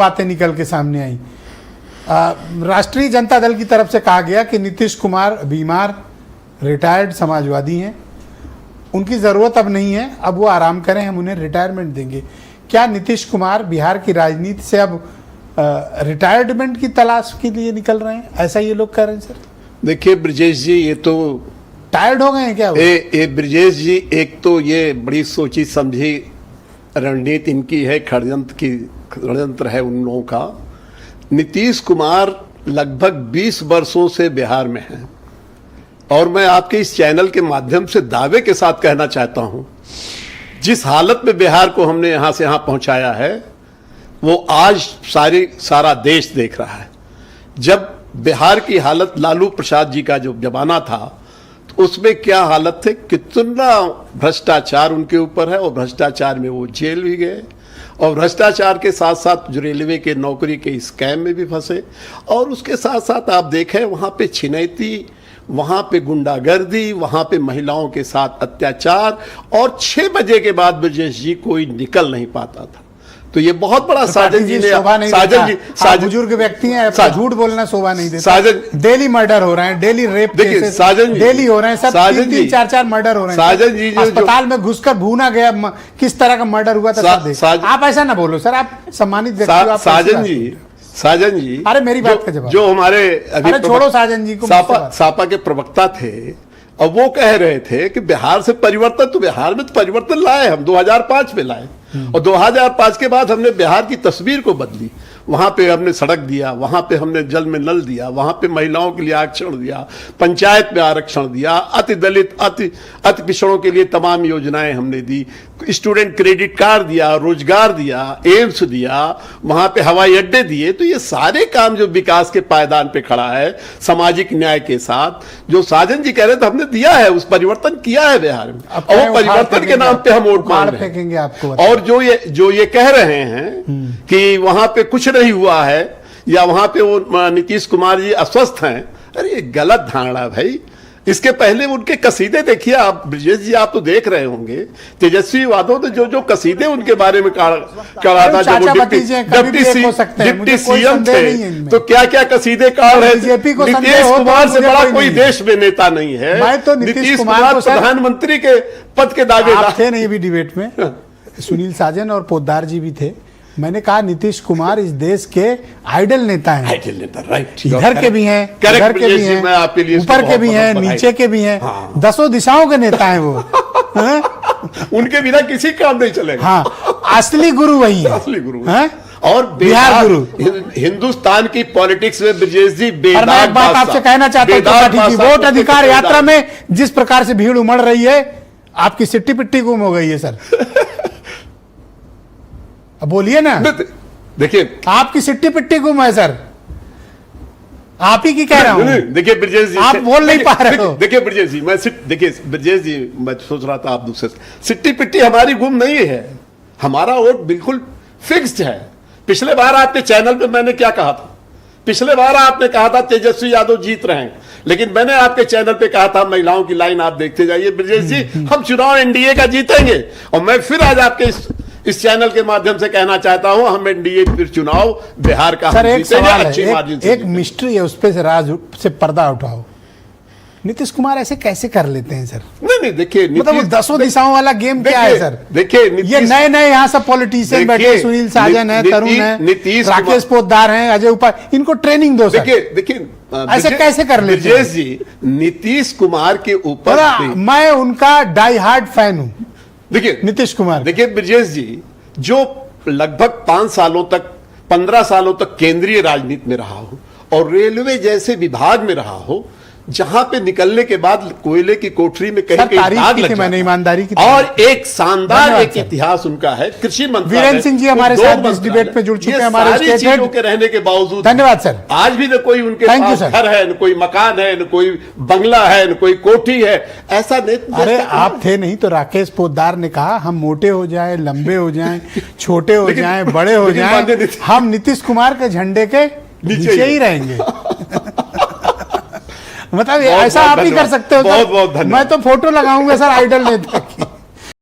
बातें निकल के सामने आई। राष्ट्रीय जनता दल की तरफ से कहा गया कि नीतीश कुमार बीमार, रिटायर्ड समाजवादी हैं, उनकी ज़रूरत अब नहीं है, अब वो आराम करें, हम उन्हें रिटायरमेंट देंगे। क्या नीतीश कुमार बिहार की राजनीति से अब रिटायरमेंट की तलाश के लिए निकल रहे हैं, ऐसा ये लोग कह रहे हैं सर? देखिए ब्रजेश जी, ये तो टायर्ड हो गए हैं क्या? ब्रजेश जी, एक तो ये बड़ी सोची समझी रणनीति इनकी है, षड्यंत्र है उन लोगों का। नीतीश कुमार लगभग 20 वर्षों से बिहार में हैं और मैं आपके इस चैनल के माध्यम से दावे के साथ कहना चाहता हूं, जिस हालत में बिहार को हमने यहां से यहां पहुंचाया है वो आज सारा देश देख रहा है। जब बिहार की हालत लालू प्रसाद जी का जो जमाना था तो उसमें क्या हालत थे, कितना भ्रष्टाचार उनके ऊपर है और भ्रष्टाचार में वो जेल भी गए और भ्रष्टाचार के साथ साथ जो रेलवे के नौकरी के स्कैम में भी फंसे और उसके साथ साथ आप देखें वहाँ पे छिनैती, वहाँ पे गुंडागर्दी, वहाँ पे महिलाओं के साथ अत्याचार और 6 बजे के बाद ब्रजेश जी कोई निकल नहीं पाता था। तो ये बहुत बड़ा साजन जी ने बुजुर्ग व्यक्ति हैं, झूठ बोलना शोभा नहीं देता। डेली मर्डर हो रहे हैं, डेली रेप केसेस डेली हो रहे हैं, सब 3-4 मर्डर हो रहे हैं। साजन जी अस्पताल में घुसकर भूना गया, किस तरह का मर्डर हुआ था आप ऐसा ना बोलो सर, आप सम्मानित व्यक्ति। साजन जी, अरे मेरी बात का जवाब। जो हमारे अभी छोड़ो साजन जी को, सापा के प्रवक्ता थे और वो कह रहे थे कि बिहार से परिवर्तन, तो बिहार में तो परिवर्तन लाए हम 2005 में लाए और 2005 के बाद हमने बिहार की तस्वीर को बदली। वहां पे हमने सड़क दिया, वहां पे हमने जल में नल दिया, वहां पे महिलाओं के लिए आरक्षण दिया, पंचायत में आरक्षण दिया, अति दलित अति पिछड़ों के लिए तमाम योजनाएं हमने दी, स्टूडेंट क्रेडिट कार्ड दिया, रोजगार दिया, एम्स दिया, वहां पे हवाई अड्डे दिए। तो ये सारे काम जो विकास के पायदान पे खड़ा है सामाजिक न्याय के साथ, जो साजन जी कह रहे थे हमने दिया है, उस परिवर्तन किया है बिहार में और वो परिवर्तन के नाम पे हम वोट मांग रहे हैं आपको। और जो ये कह रहे हैं कि वहां पे कुछ नहीं हुआ है या वहां पे वो नीतीश कुमार जी अस्वस्थ हैं, अरे ये गलत धारणा भाई। इसके पहले उनके कसीदे देखिए आप ब्रजेश जी, आप तो देख रहे होंगे तेजस्वी यादव ने जो कसीदे उनके बारे में कहा था, जब वो डिप्टी सीएम थे तो क्या क्या कसीदे काढ़ रहे थे। नीतीश कुमार से बड़ा कोई देश में नेता नहीं है, तो नीतीश कुमार प्रधानमंत्री के पद के दावेदार थे। नहीं भी डिबेट में सुनील साजन और पोद्दार जी भी थे। मैंने कहा नीतीश कुमार इस देश के आइडल नेता हैं, आइडल नेता, राइट। इधर के भी हैं, इधर के भी हैं, ऊपर के भी हैं, नीचे के भी हैं, दसों दिशाओं के नेता हैं वो। उनके बिना किसी काम नहीं चलेगा। हाँ, असली गुरु वही है, असली गुरु है और बिहार गुरु। हिंदुस्तान की पॉलिटिक्स में ब्रजेश जी मैं एक बात आपसे कहना चाहता हूँ, वोट अधिकार यात्रा में जिस प्रकार से भीड़ उमड़ रही है, आपकी सिट्टी पिट्टी गुम हो गई है सर। अब बोलिए ना, देखिए आपकी सिट्टी पिट्टी गुम है सर, आप ही की कह रहा हूं। देखिए ब्रजेश जी, आप बोल नहीं पा रहे हो। देखिए ब्रजेश जी, देखिए ब्रजेश जी, मैं सोच रहा था आप दूसरे सिट्टी पिट्टी हमारी गुम नहीं है, हमारा वोट बिल्कुल फिक्स्ड है। पिछले बार आपके चैनल पे मैंने क्या कहा था, पिछले बार आपने कहा था तेजस्वी यादव जीत रहे हैं, लेकिन मैंने आपके चैनल पे कहा था महिलाओं की लाइन आप देखते जाइए ब्रजेश जी, हम चुनाव एनडीए का जीतेंगे। और मैं फिर आज आपके इस चैनल के माध्यम से कहना चाहता हूं, हम एनडीए फिर चुनाव बिहार का सर एक सवाल है, एक मिस्ट्री है, उस पे से राज से पर्दा उठाओ। नीतीश कुमार ऐसे कैसे कर लेते हैं सर? नहीं देखिए, मतलब वो दसों दिशाओं वाला गेम क्या है सर? देखिए ये नए यहाँ सब पॉलिटिशियन बैठे, सुनील साजन है, तरुण है, राकेश पोद्दार है, अजय उपाध्याय, इनको ट्रेनिंग दो सर। देखिए ऐसे कैसे कर लेते हैं? ब्रजेश जी, नीतीश कुमार के ऊपर मैं उनका डाई हार्ड फैन हूं। देखिए नीतीश कुमार, देखिए ब्रजेश जी, जो लगभग 15 सालों तक केंद्रीय राजनीति में रहा हो और रेलवे जैसे विभाग में रहा हो, जहां पे निकलने के बाद कोयले की कोठरी में कहीं दाग लग मैंने ईमानदारी की, और एक शानदार एक इतिहास उनका है। कृषि मंत्री वीरेंद्र सिंह जी हमारे साथ इस डिबेट में जुड़ चुके हैं, हमारे स्टेट हेड के रहने के बावजूद। धन्यवाद सर। आज भी न कोई उनके पास घर है, न कोई मकान है, न कोई बंगला है, न कोई कोठी है, ऐसा नहीं। अरे आप थे नहीं तो राकेश पोद्दार ने कहा हम मोटे हो जाए, लंबे हो जाए, छोटे हो जाए, बड़े हो जाए, हम नीतीश कुमार के झंडे के नीचे ही रहेंगे। मतलब ऐसा आप ही कर सकते हो। बहुत बहुत धन्यवाद। मैं तो फोटो लगाऊंगा सर आइडल नेता की।